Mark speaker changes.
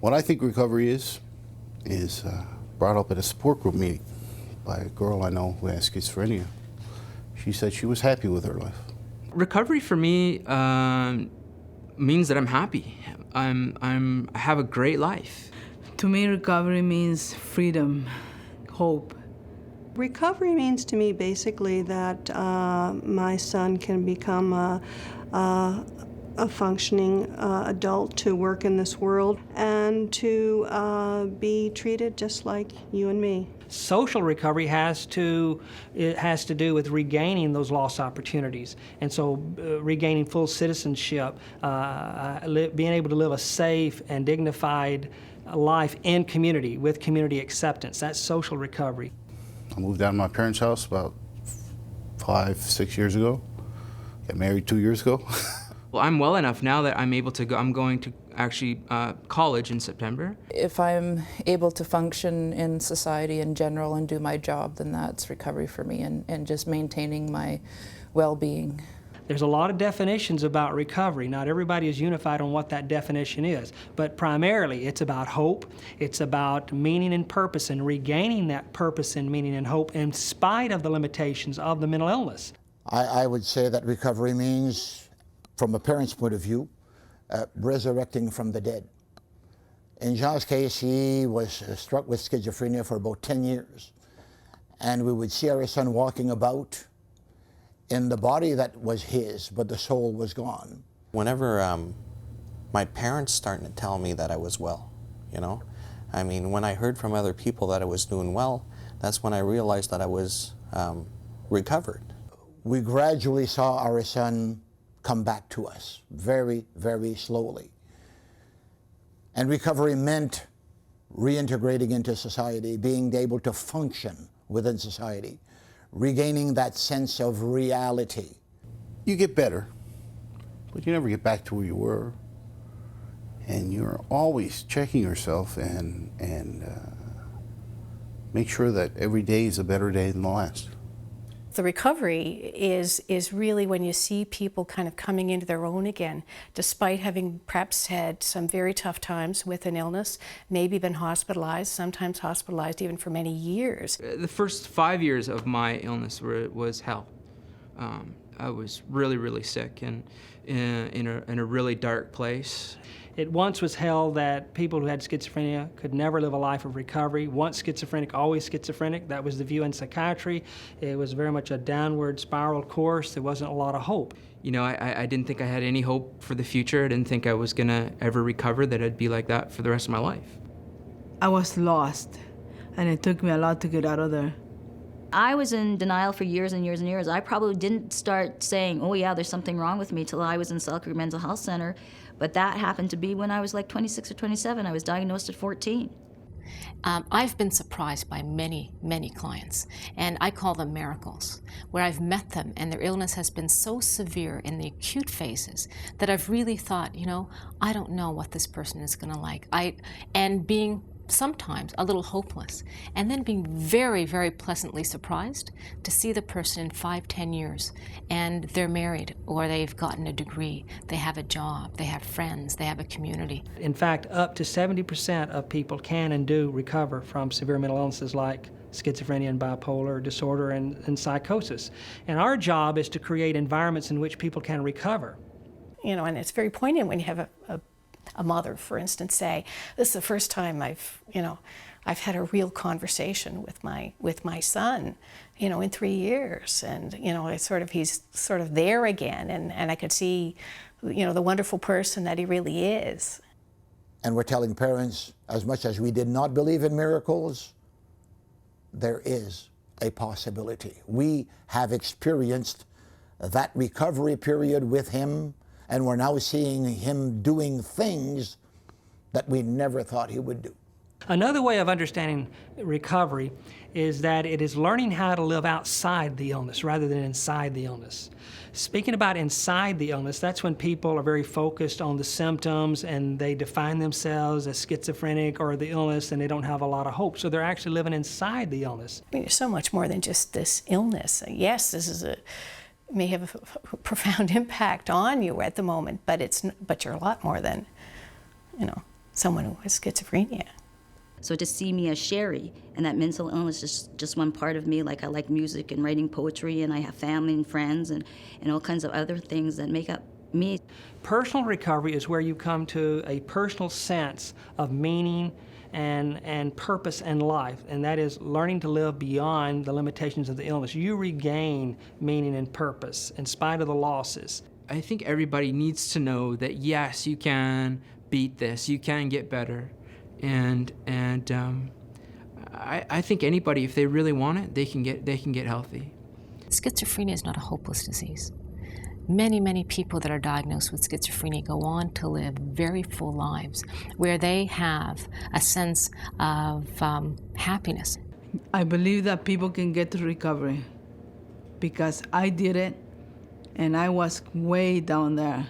Speaker 1: What I think recovery is brought up at a support group meeting by a girl I know who has schizophrenia. She said she was happy with her life.
Speaker 2: Recovery for me means that I'm happy. I have a great life.
Speaker 3: To me, recovery means freedom, hope.
Speaker 4: Recovery means to me basically that my son can become a functioning adult to work in this world and to be treated just like you and me.
Speaker 5: Social recovery has to do with regaining those lost opportunities, and so regaining full citizenship, being able to live a safe and dignified life in community with community acceptance. That's social recovery.
Speaker 1: I moved out of my parents' house about 5-6 years ago. Got married 2 years ago.
Speaker 2: Well, I'm well enough now that I'm able to go. I'm going to actually college in September.
Speaker 6: If I'm able to function in society in general and do my job, then that's recovery for me, and just maintaining my well-being.
Speaker 5: There's a lot of definitions about recovery. Not everybody is unified on what that definition is, but primarily it's about hope. It's about meaning and purpose, and regaining that purpose and meaning and hope in spite of the limitations of the mental illness.
Speaker 7: I would say that recovery means, from a parent's point of view, resurrecting from the dead. In Jean's case, he was struck with schizophrenia for about 10 years. And we would see our son walking about in the body that was his, but the soul was gone.
Speaker 8: Whenever my parents started to tell me that I was well, I mean, when I heard from other people that I was doing well, that's when I realized that I was recovered.
Speaker 7: We gradually saw our son come back to us, very, very slowly. And recovery meant reintegrating into society, being able to function within society, regaining that sense of reality.
Speaker 1: You get better, but you never get back to where you were. And you're always checking yourself and make sure that every day is a better day than the last.
Speaker 9: The recovery is really when you see people kind of coming into their own again, despite having perhaps had some very tough times with an illness, maybe been hospitalized, sometimes hospitalized even for many years.
Speaker 2: The first 5 years of my illness was hell. I was really, really sick and in a really dark place.
Speaker 5: It once was held that people who had schizophrenia could never live a life of recovery. Once schizophrenic, always schizophrenic. That was the view in psychiatry. It was very much a downward spiral course. There wasn't a lot of hope.
Speaker 2: I didn't think I had any hope for the future. I didn't think I was gonna ever recover, that I'd be like that for the rest of my life.
Speaker 3: I was lost, and it took me a lot to get out of there.
Speaker 10: I was in denial for years and years and years. I probably didn't start saying, oh yeah, there's something wrong with me, till I was in Selkirk Mental Health Center. But that happened to be when I was like 26 or 27. I was diagnosed at 14.
Speaker 11: I've been surprised by many, many clients, and I call them miracles, where I've met them and their illness has been so severe in the acute phases that I've really thought, I don't know what this person is going to like. And being sometimes a little hopeless, and then being very, very pleasantly surprised to see the person in 5-10 years, and they're married, or they've gotten a degree, they have a job, they have friends, they have a community.
Speaker 5: In fact, up to 70% of people can and do recover from severe mental illnesses like schizophrenia and bipolar disorder and psychosis. And our job is to create environments in which people can recover.
Speaker 9: And it's very poignant when you have a mother, for instance, say, "This is the first time I've had a real conversation with my son, in 3 years, and he's sort of there again, and I could see, the wonderful person that he really is."
Speaker 7: And we're telling parents, as much as we did not believe in miracles, there is a possibility. We have experienced that recovery period with him, and we're now seeing him doing things that we never thought he would do.
Speaker 5: Another way of understanding recovery is that it is learning how to live outside the illness rather than inside the illness. Speaking about inside the illness, that's when people are very focused on the symptoms and they define themselves as schizophrenic or the illness, and they don't have a lot of hope. So they're actually living inside the illness.
Speaker 9: There's so much more than just this illness. Yes, this may have a profound impact on you at the moment, but you're a lot more than, someone who has schizophrenia.
Speaker 10: So to see me as Sherry, and that mental illness is just one part of me, like I like music and writing poetry, and I have family and friends and all kinds of other things that make up me.
Speaker 5: Personal recovery is where you come to a personal sense of meaning and purpose in life, and that is learning to live beyond the limitations of the illness. You regain meaning and purpose in spite of the losses.
Speaker 2: I think everybody needs to know that yes, you can beat this, you can get better. And I think anybody, if they really want it, they can get healthy.
Speaker 11: Schizophrenia is not a hopeless disease. Many people that are diagnosed with schizophrenia go on to live very full lives where they have a sense of happiness.
Speaker 3: I believe that people can get to recovery because I did it and I was way down there.